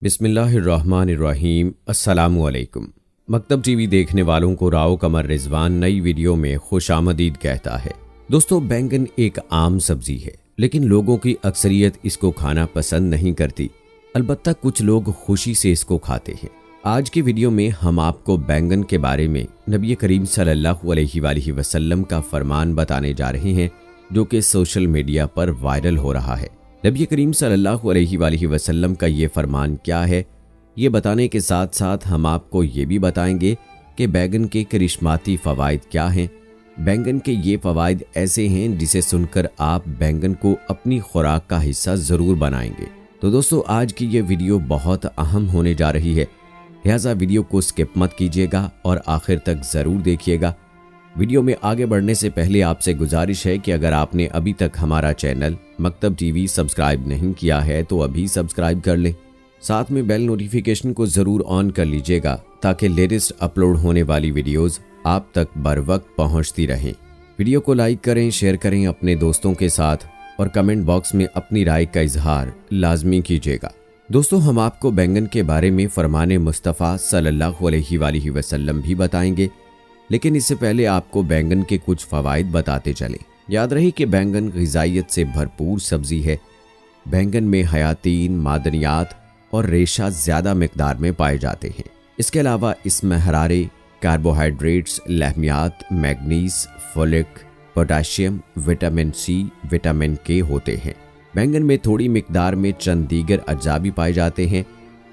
بسم اللہ الرحمن الرحیم۔ السلام علیکم۔ مکتب ٹی وی دیکھنے والوں کو راؤ قمر رضوان نئی ویڈیو میں خوش آمدید کہتا ہے۔ دوستو، بینگن ایک عام سبزی ہے، لیکن لوگوں کی اکثریت اس کو کھانا پسند نہیں کرتی۔ البتہ کچھ لوگ خوشی سے اس کو کھاتے ہیں۔ آج کی ویڈیو میں ہم آپ کو بینگن کے بارے میں نبی کریم صلی اللہ علیہ وآلہ وسلم کا فرمان بتانے جا رہے ہیں، جو کہ سوشل میڈیا پر وائرل ہو رہا ہے۔ نبی کریم صلی اللہ علیہ وآلہ وسلم کا یہ فرمان کیا ہے، یہ بتانے کے ساتھ ساتھ ہم آپ کو یہ بھی بتائیں گے کہ بینگن کے کرشماتی فوائد کیا ہیں۔ بینگن کے یہ فوائد ایسے ہیں جسے سن کر آپ بینگن کو اپنی خوراک کا حصہ ضرور بنائیں گے۔ تو دوستو، آج کی یہ ویڈیو بہت اہم ہونے جا رہی ہے، لہٰذا ویڈیو کو سکپ مت کیجیے گا اور آخر تک ضرور دیکھیے گا۔ ویڈیو میں آگے بڑھنے سے پہلے آپ سے گزارش ہے کہ اگر آپ نے ابھی تک ہمارا چینل مکتب ٹی وی سبسکرائب نہیں کیا ہے تو ابھی سبسکرائب کر لیں، ساتھ میں بیل نوٹیفیکیشن کو ضرور آن کر لیجیے گا تاکہ لیٹسٹ اپلوڈ ہونے والی ویڈیوز آپ تک بر وقت پہنچتی رہیں۔ ویڈیو کو لائک کریں، شیئر کریں اپنے دوستوں کے ساتھ اور کمنٹ باکس میں اپنی رائے کا اظہار لازمی کیجیے گا۔ دوستو، ہم آپ کو بینگن کے بارے میں فرمان مصطفیٰ صلی اللہ علیہ وآلہ وسلم بھی بتائیں گے، لیکن اس سے پہلے آپ کو بینگن کے کچھ فوائد بتاتے چلیں۔ یاد رہے کہ بینگن غذائیت سے بھرپور سبزی ہے۔ بینگن میں حیاتین، معدنیات اور ریشہ زیادہ مقدار میں پائے جاتے ہیں۔ اس کے علاوہ اس میں حرارے، کاربوہائیڈریٹس، لحمیات، manganese, folic, potassium, vitamin C, vitamin K ہوتے ہیں۔ بینگن میں تھوڑی مقدار میں چند دیگر اجزاء بھی پائے جاتے ہیں۔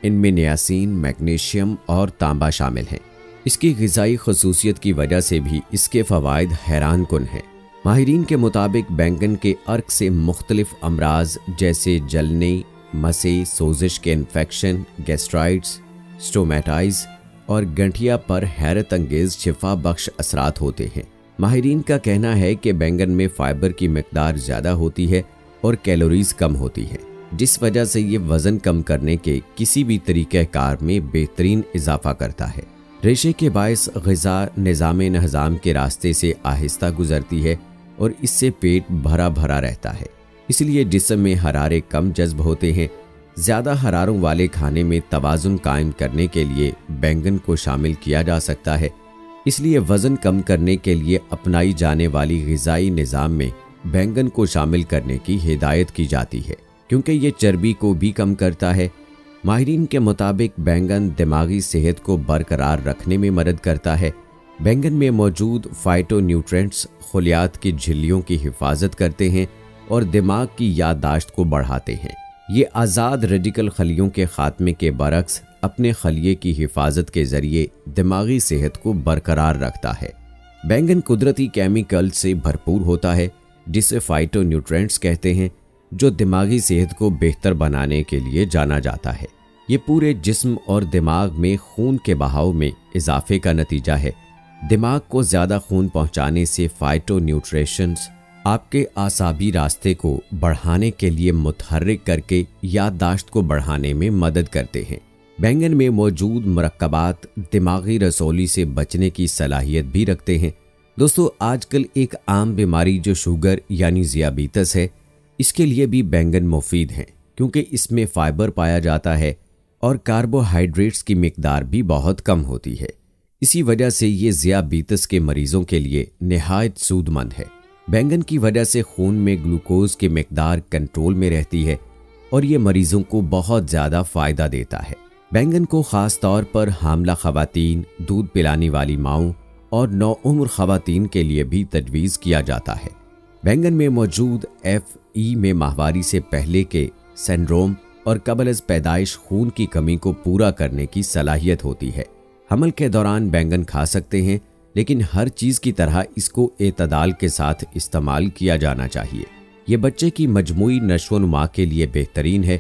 ان میں نیاسین، میگنیشیم اور تانبا شامل ہیں۔ اس کی غذائی خصوصیت کی وجہ سے بھی اس کے فوائد حیران کن ہیں۔ ماہرین کے مطابق بینگن کے ارک سے مختلف امراض جیسے جلنے، مسے، سوزش کے انفیکشن، گیسٹرائٹس، سٹومیٹائز اور گنٹھیا پر حیرت انگیز شفا بخش اثرات ہوتے ہیں۔ ماہرین کا کہنا ہے کہ بینگن میں فائبر کی مقدار زیادہ ہوتی ہے اور کیلوریز کم ہوتی ہے، جس وجہ سے یہ وزن کم کرنے کے کسی بھی طریقہ کار میں بہترین اضافہ کرتا ہے۔ ریشے کے باعث غذا نظام ہضم کے راستے سے آہستہ گزرتی ہے اور اس سے پیٹ بھرا بھرا رہتا ہے، اس لیے جسم میں حرارے کم جذب ہوتے ہیں۔ زیادہ حراروں والے کھانے میں توازن قائم کرنے کے لیے بینگن کو شامل کیا جا سکتا ہے، اس لیے وزن کم کرنے کے لیے اپنائی جانے والی غذائی نظام میں بینگن کو شامل کرنے کی ہدایت کی جاتی ہے، کیونکہ یہ چربی کو بھی کم کرتا ہے۔ ماہرین کے مطابق بینگن دماغی صحت کو برقرار رکھنے میں مدد کرتا ہے۔ بینگن میں موجود فائٹو نیوٹرینٹس خلیات کی جھلیوں کی حفاظت کرتے ہیں اور دماغ کی یادداشت کو بڑھاتے ہیں۔ یہ آزاد ریڈیکل خلیوں کے خاتمے کے برعکس اپنے خلیے کی حفاظت کے ذریعے دماغی صحت کو برقرار رکھتا ہے۔ بینگن قدرتی کیمیکل سے بھرپور ہوتا ہے، جسے فائٹو نیوٹرینٹس کہتے ہیں، جو دماغی صحت کو بہتر بنانے کے لیے جانا جاتا ہے۔ یہ پورے جسم اور دماغ میں خون کے بہاؤ میں اضافے کا نتیجہ ہے۔ دماغ کو زیادہ خون پہنچانے سے فائٹو نیوٹریشنز آپ کے اعصابی راستے کو بڑھانے کے لیے متحرک کر کے یادداشت کو بڑھانے میں مدد کرتے ہیں۔ بینگن میں موجود مرکبات دماغی رسولی سے بچنے کی صلاحیت بھی رکھتے ہیں۔ دوستو، آج کل ایک عام بیماری جو شوگر یعنی ذیابیطس ہے، اس کے لیے بھی بینگن مفید ہیں، کیونکہ اس میں فائبر پایا جاتا ہے اور کاربوہائیڈریٹس کی مقدار بھی بہت کم ہوتی ہے۔ اسی وجہ سے یہ ذیابیطس کے مریضوں کے لیے نہایت سود مند ہے۔ بینگن کی وجہ سے خون میں گلوکوز کی مقدار کنٹرول میں رہتی ہے اور یہ مریضوں کو بہت زیادہ فائدہ دیتا ہے۔ بینگن کو خاص طور پر حاملہ خواتین، دودھ پلانے والی ماؤں اور نوعمر خواتین کے لیے بھی تجویز کیا جاتا ہے۔ بینگن میں موجود FE میں ماہواری سے پہلے کے سنڈروم اور قبل از پیدائش خون کی کمی کو پورا کرنے کی صلاحیت ہوتی ہے۔ حمل کے دوران بینگن کھا سکتے ہیں، لیکن ہر چیز کی طرح اس کو اعتدال کے ساتھ استعمال کیا جانا چاہیے۔ یہ بچے کی مجموعی نشو و نما کے لیے بہترین ہے،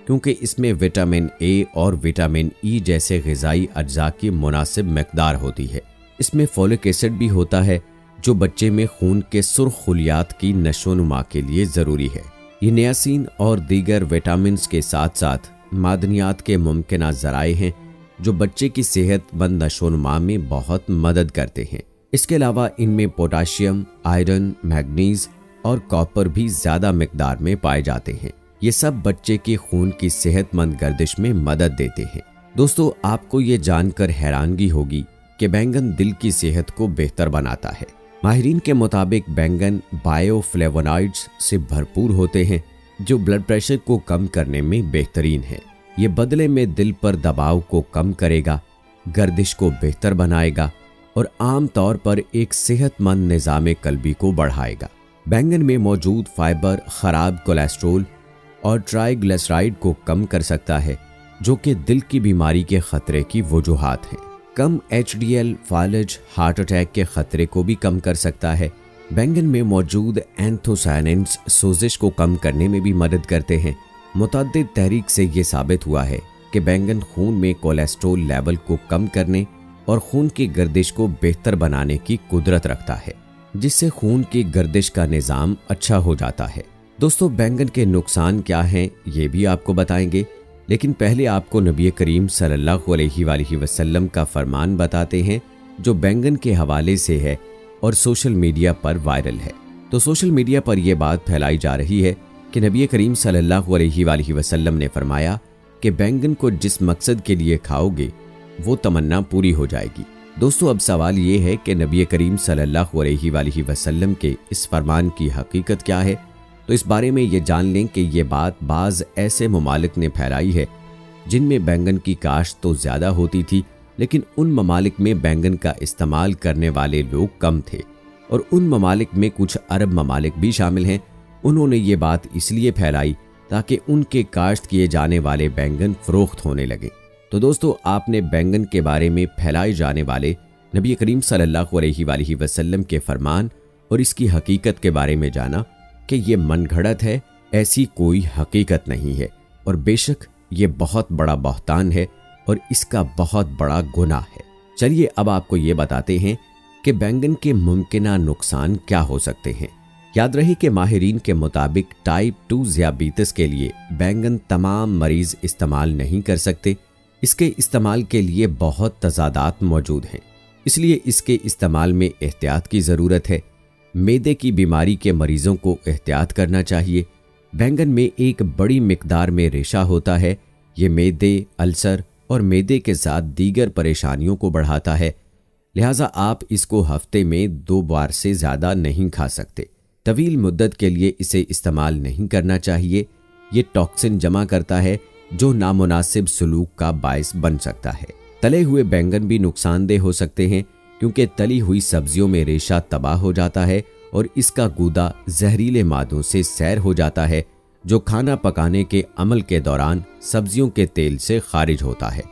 کیونکہ اس میں وٹامن A اور وٹامن E جیسے غذائی اجزاء کی مناسب مقدار ہوتی ہے۔ اس میں فولک ایسڈ بھی ہوتا ہے، جو بچے میں خون کے سرخ خلیات کی نشو و نما کے لیے ضروری ہے۔ یہ نیاسین اور دیگر وٹامنز کے ساتھ ساتھ معدنیات کے ممکنہ ذرائع ہیں، جو بچے کی صحت مند نشو و نما میں بہت مدد کرتے ہیں۔ اس کے علاوہ ان میں پوٹاشیم، آئرن، میگنیز اور کاپر بھی زیادہ مقدار میں پائے جاتے ہیں۔ یہ سب بچے کے خون کی صحت مند گردش میں مدد دیتے ہیں۔ دوستو، آپ کو یہ جان کر حیرانگی ہوگی کہ بینگن دل کی صحت کو بہتر بناتا ہے۔ ماہرین کے مطابق بینگن بائیو فلیوونائڈز سے بھرپور ہوتے ہیں جو بلڈ پریشر کو کم کرنے میں بہترین ہے۔ یہ بدلے میں دل پر دباؤ کو کم کرے گا، گردش کو بہتر بنائے گا اور عام طور پر ایک صحت مند نظام قلبی کو بڑھائے گا۔ بینگن میں موجود فائبر خراب کولیسٹرول اور ٹرائیگلیسرائڈ کو کم کر سکتا ہے جو کہ دل کی بیماری کے خطرے کی وجوہات ہیں۔ کم HDL فالج ہارٹ اٹیک کے خطرے کو بھی کم کر سکتا ہے۔ بینگن میں موجود اینتھوسائننز سوزش کو کم کرنے میں بھی مدد کرتے ہیں۔ متعدد تحقیق سے یہ ثابت ہوا ہے کہ بینگن خون میں کولیسٹرول لیول کو کم کرنے اور خون کی گردش کو بہتر بنانے کی قدرت رکھتا ہے، جس سے خون کی گردش کا نظام اچھا ہو جاتا ہے۔ دوستو، بینگن کے نقصان کیا ہیں یہ بھی آپ کو بتائیں گے، لیکن پہلے آپ کو نبی کریم صلی اللہ علیہ وآلہ وسلم کا فرمان بتاتے ہیں جو بینگن کے حوالے سے ہے اور سوشل میڈیا پر وائرل ہے۔ تو سوشل میڈیا پر یہ بات پھیلائی جا رہی ہے کہ نبی کریم صلی اللہ علیہ وآلہ وسلم نے فرمایا کہ بینگن کو جس مقصد کے لیے کھاؤ گے وہ تمنا پوری ہو جائے گی۔ دوستو، اب سوال یہ ہے کہ نبی کریم صلی اللہ علیہ وآلہ وسلم کے اس فرمان کی حقیقت کیا ہے؟ تو اس بارے میں یہ جان لیں کہ یہ بات بعض ایسے ممالک نے پھیلائی ہے جن میں بینگن کی کاشت تو زیادہ ہوتی تھی، لیکن ان ممالک میں بینگن کا استعمال کرنے والے لوگ کم تھے، اور ان ممالک میں کچھ عرب ممالک بھی شامل ہیں۔ انہوں نے یہ بات اس لیے پھیلائی تاکہ ان کے کاشت کیے جانے والے بینگن فروخت ہونے لگے۔ تو دوستو، آپ نے بینگن کے بارے میں پھیلائے جانے والے نبی کریم صلی اللہ علیہ وآلہ وسلم کے فرمان اور اس کی حقیقت کے بارے میں جانا کہ یہ من گھڑت ہے، ایسی کوئی حقیقت نہیں ہے، اور بے شک یہ بہت بڑا بہتان ہے اور اس کا بہت بڑا گناہ ہے۔ چلیے اب آپ کو یہ بتاتے ہیں کہ بینگن کے ممکنہ نقصان کیا ہو سکتے ہیں۔ یاد رہے کہ ماہرین کے مطابق ٹائپ 2 ذیابیطس کے لیے بینگن تمام مریض استعمال نہیں کر سکتے۔ اس کے استعمال کے لیے بہت تضادات موجود ہیں، اس لیے اس کے استعمال میں احتیاط کی ضرورت ہے۔ معدے کی بیماری کے مریضوں کو احتیاط کرنا چاہیے۔ بینگن میں ایک بڑی مقدار میں ریشہ ہوتا ہے، یہ معدے، السر اور معدے کے ساتھ دیگر پریشانیوں کو بڑھاتا ہے، لہٰذا آپ اس کو ہفتے میں 2 بار سے زیادہ نہیں کھا سکتے۔ طویل مدت کے لیے اسے استعمال نہیں کرنا چاہیے، یہ ٹاکسن جمع کرتا ہے جو نامناسب سلوک کا باعث بن سکتا ہے۔ تلے ہوئے بینگن بھی نقصان دہ ہو سکتے ہیں کیونکہ تلی ہوئی سبزیوں میں ریشہ تباہ ہو جاتا ہے اور اس کا گودا زہریلے مادوں سے سیر ہو جاتا ہے جو کھانا پکانے کے عمل کے دوران سبزیوں کے تیل سے خارج ہوتا ہے۔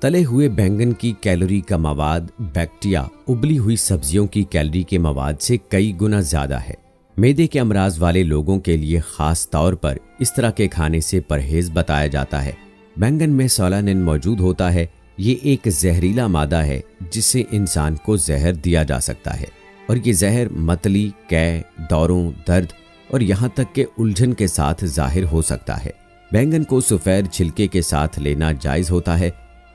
تلے ہوئے بینگن کی کیلوری کا مواد بیکٹیریا ابلی ہوئی سبزیوں کی کیلوری کے مواد سے کئی گنا زیادہ ہے۔ معدے کے امراض والے لوگوں کے لیے خاص طور پر اس طرح کے کھانے سے پرہیز بتایا جاتا ہے۔ بینگن میں سولانین موجود ہوتا ہے، یہ ایک زہریلا مادہ ہے جس سے انسان کو زہر دیا جا سکتا ہے، اور یہ زہر متلی، قے، دوروں، درد اور یہاں تک کہ الجھن کے ساتھ ظاہر ہو سکتا ہے۔ بینگن کو سفید چھلکے کے ساتھ لینا جائز ہوتا ہے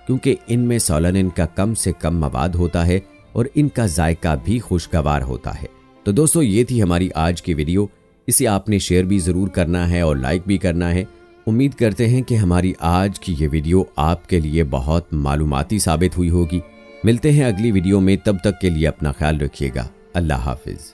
کیونکہ ان میں سولانین کا کم سے کم مواد ہوتا ہے اور ان کا ذائقہ بھی خوشگوار ہوتا ہے۔ تو دوستو، یہ تھی ہماری آج کی ویڈیو، اسے آپ نے شیئر بھی ضرور کرنا ہے اور لائک بھی کرنا ہے۔ امید کرتے ہیں کہ ہماری آج کی یہ ویڈیو آپ کے لیے بہت معلوماتی ثابت ہوئی ہوگی۔ ملتے ہیں اگلی ویڈیو میں، تب تک کے لیے اپنا خیال رکھیے گا۔ اللہ حافظ۔